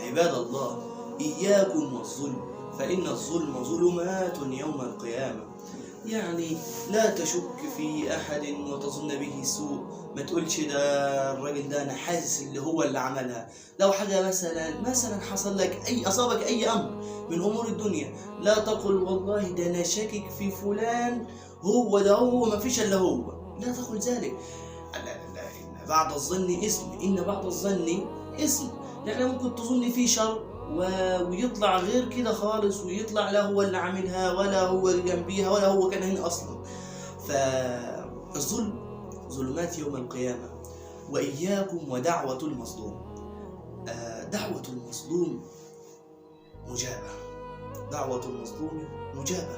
عباد الله إياكم والظلم، فإن الظلم ظلمات يوم القيامة. يعني لا تشك في أحد وتظن به سوء، ما تقولش ده الراجل ده أنا حاسس اللي هو اللي عملها. لو حاجة مثلا حصل لك أصابك أي أمر من أمور الدنيا، لا تقل والله ده أنا شاكك في فلان، هو ما فيش إلا هو، لا تقل ذلك. إن بعض الظن إثم، إن بعض الظن إثم. يعني ممكن تظن فيه شر ويطلع غير كده خالص، ويطلع لا هو اللي عاملها ولا هو اللي جنبيها ولا هو كان هنا أصلا. فالظلم ظلمات يوم القيامة. وإياكم ودعوة المظلوم. دعوة المظلوم مجابة، دعوة المظلوم مجابة.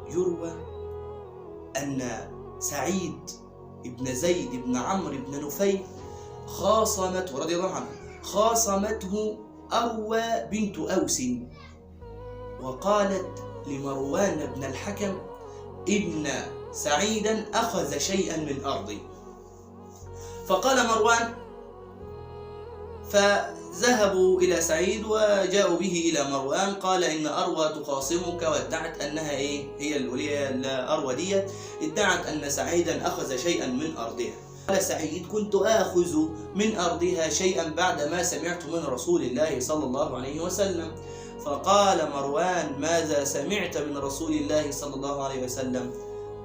يروى أن سعيد بن زيد بن عمرو بن نفيل خاصمته رضي الله عنه، خاصمته أروى بنت أوس، وقالت لمروان بن الحكم إن سعيدا أخذ شيئا من أرضي. فقال مروان، فذهبوا إلى سعيد وجاءوا به إلى مروان، قال إن أروى تخاصمك، وادعت أنها هي الولية الأروى دي ادعت أن سعيدا أخذ شيئا من أرضها. قال سعيد كنت آخذ من أرضها شيئا بعدما سمعت من رسول الله صلى الله عليه وسلم. فقال مروان ماذا سمعت من رسول الله صلى الله عليه وسلم؟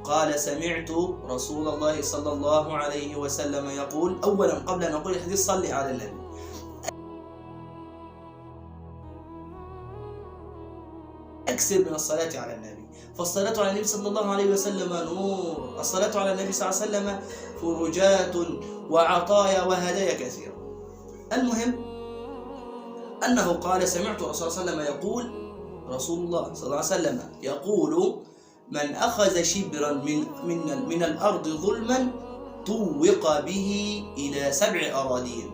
قال سمعت رسول الله صلى الله عليه وسلم يقول. أولا قبل أن أقول الحديث صلي على النبي. أكثر من الصلاة على النبي، فالصلاة على النبي صلى الله عليه وسلم نور، الصلاة على النبي صلى الله عليه وسلم فرجات وعطايا وهدايا كثيرة. المهم أنه قال سمعت رسول الله صلى الله عليه وسلم يقول، رسول الله صلى الله عليه وسلم يقول من أخذ شبرا من الأرض ظلما طوق به إلى 7 أراضين.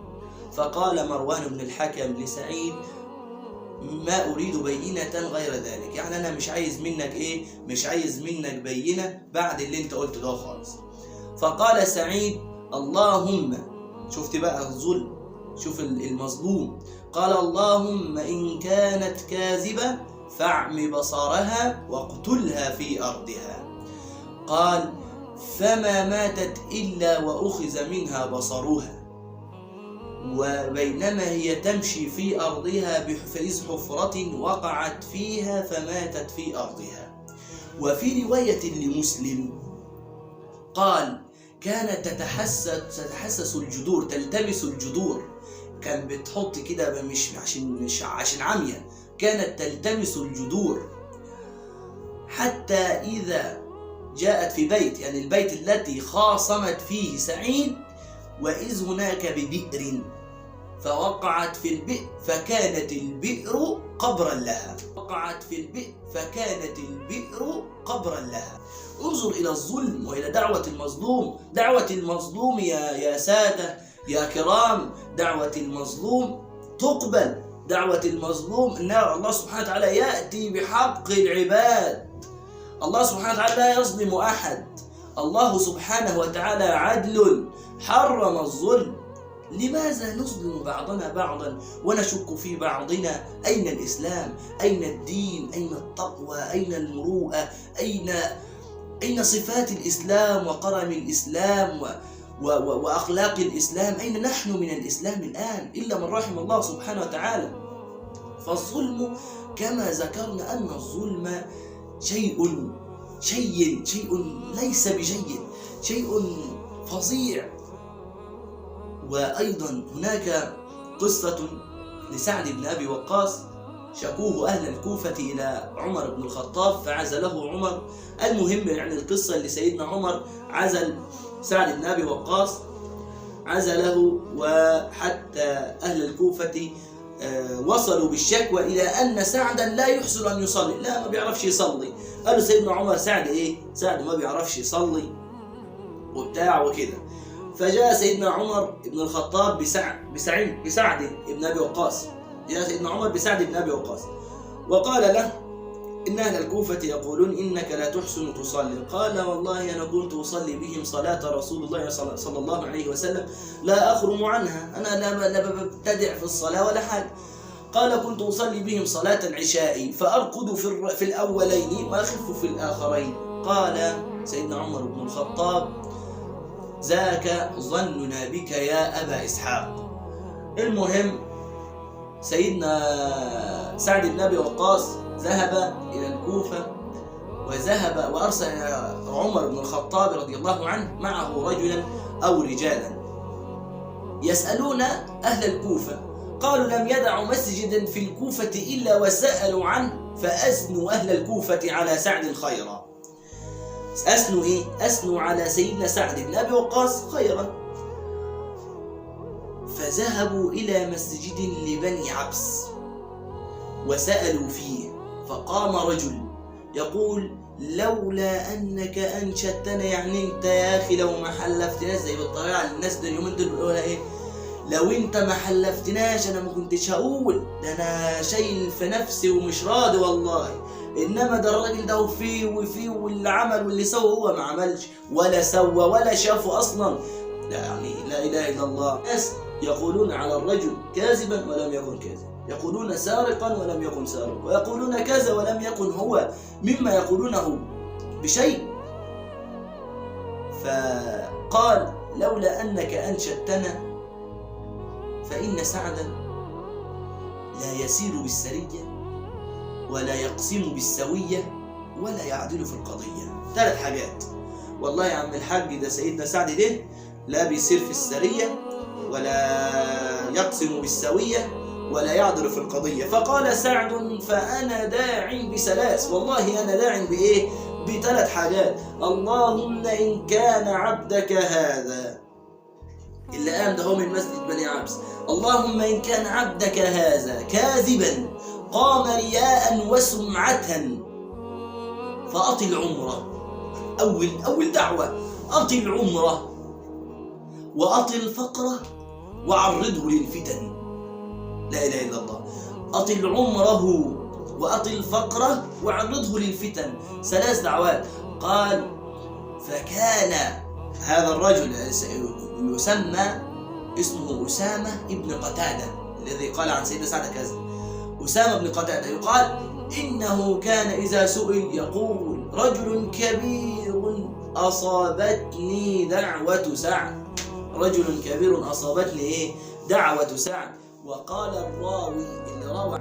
فقال مروان بن الحكم لسعيد ما أريد بينة غير ذلك، يعني أنا مش عايز منك مش عايز منك بينة بعد اللي أنت قلت ده خالص. فقال سعيد اللهم، شفت بقى الظلم، شوف المظلوم، قال اللهم إن كانت كاذبة فاعم بصرها واقتلها في أرضها. قال فما ماتت إلا وأخذ منها بصرها، وبينما هي تمشي في أرضها بحفرز حفرة وقعت فيها فماتت في أرضها. وفي رواية لمسلم قال كانت تتحسس الجذور، تلتمس الجذور، كان بتحط كده مش عشان عمية، كانت تلتمس الجذور حتى إذا جاءت في بيت، يعني البيت التي خاصمت فيه سعيد، وإذ هناك ببئر فوقعت في البئر فكانت البئر قبرا لها، وقعت في البئر فكانت البئر قبرا لها. انظر إلى الظلم وإلى دعوة المظلوم. دعوة المظلوم يا سادة يا كرام، دعوة المظلوم تقبل. دعوة المظلوم إن الله سبحانه وتعالى يأتي بحق العباد. الله سبحانه وتعالى لا يظلم أحد. الله سبحانه وتعالى عدل، حرم الظلم. لماذا نظلم بعضنا بعضا ونشك في بعضنا؟ أين الإسلام؟ أين الدين؟ أين التقوى؟ أين المروءة؟ أين صفات الإسلام وقرم الإسلام وأخلاق الإسلام؟ أين نحن من الإسلام الآن؟ إلا من رحم الله سبحانه وتعالى. فالظلم كما ذكرنا أن الظلم شيء ليس بجيد، شيء فظيع. وأيضا هناك قصة لسعد بن أبي وقاص، شكوه أهل الكوفة إلى عمر بن الخطاب فعزله عمر. المهم يعني القصة اللي سيدنا عمر عزل سعد بن أبي وقاص، عزله، وحتى أهل الكوفة وصلوا بالشكوى إلى أن سعدا لا يحسن أن يصلي، لا ما بيعرفش يصلي. قالوا سيدنا عمر سعد سعد ما بيعرفش يصلي وبتاع وكده. فجاء سيدنا عمر بن الخطاب بسعد بن أبي وقاص، جاء سيدنا عمر بسعد بن أبي وقاص وقال له إن أهل الكوفة يقولون إنك لا تحسن تصلي. قال والله أنا كنت أصلي بهم صلاة رسول الله صلى الله عليه وسلم لا أخرم عنها، أنا لا ببتدع في الصلاة ولا حاجة. قال كنت أصلي بهم صلاة العشاء فأرقد في الأولين وأخف في الآخرين. قال سيدنا عمر بن الخطاب ذاك ظننا بك يا أبا إسحاق. المهم سيدنا سعد بن أبي وقاص ذهب إلى الكوفة، وأرسل عمر بن الخطاب رضي الله عنه معه رجلا أو رجالا يسألون أهل الكوفة، قالوا لم يدعوا مسجدا في الكوفة إلا وسألوا عنه فأثنوا أهل الكوفة على سعد خيرا. أثنوا إيه؟ أثنوا على سيدنا سعد بن أبي وقاص خيرا. فذهبوا إلى مسجد لبني عبس وسألوا فيه، فقام رجل يقول لولا أنك أنشدتنا، يعني أنت يا أخي لو ما حلفتناش، زي بالطريقة الناس دول اليومين دول بيقولوا إيه، لو أنت ما حلفتناش أنا ما كنتش هقول، ده أنا شايل في نفسي ومش راضي والله، إنما ده الراجل ده وفيه واللي عمل واللي سوى هو ما عملش ولا سوى ولا شافه أصلا. يعني لا إله إلا الله. ناس يقولون على الرجل كاذبا ولم يكن كاذب، يقولون سارقا ولم يكن سارق، ويقولون كذا ولم يكن هو مما يقولونه بشيء. فقال لولا أنك أنشدتنا فإن سعدا لا يسير بالسرية ولا يقسم بالسوية ولا يعدل في القضية. 3 حاجات. والله يا عم الحاج ده سيدنا سعد ده لا بيسير في السرية ولا يقسم بالسوية ولا يعدل في القضية. فقال سعد فأنا داع ب3، والله أنا داع بإيه؟ ب3 حاجات. اللهم إن كان عبدك هذا اللي قام ده هو من مسجد بني عبس، اللهم إن كان عبدك هذا كاذبا قام رياء وسمعة فأطل عمره. أول دعوة أطل عمره وأطل فقره وعرضه للفتن. لا إله إلا الله. أطل عمره وأطل فقره وعرضه للفتن. 3 دعوات. قال فكان هذا الرجل يسمى اسمه أسامة ابن قتادة الذي قال عن سيدنا سعد كذا. أسامة بن قتادة يقال إنه كان إذا سئل يقول رجل كبير أصابتني دعوة سعد، رجل كبير أصابتني إيه؟ دعوة سعد. وقال الراوي اللي روى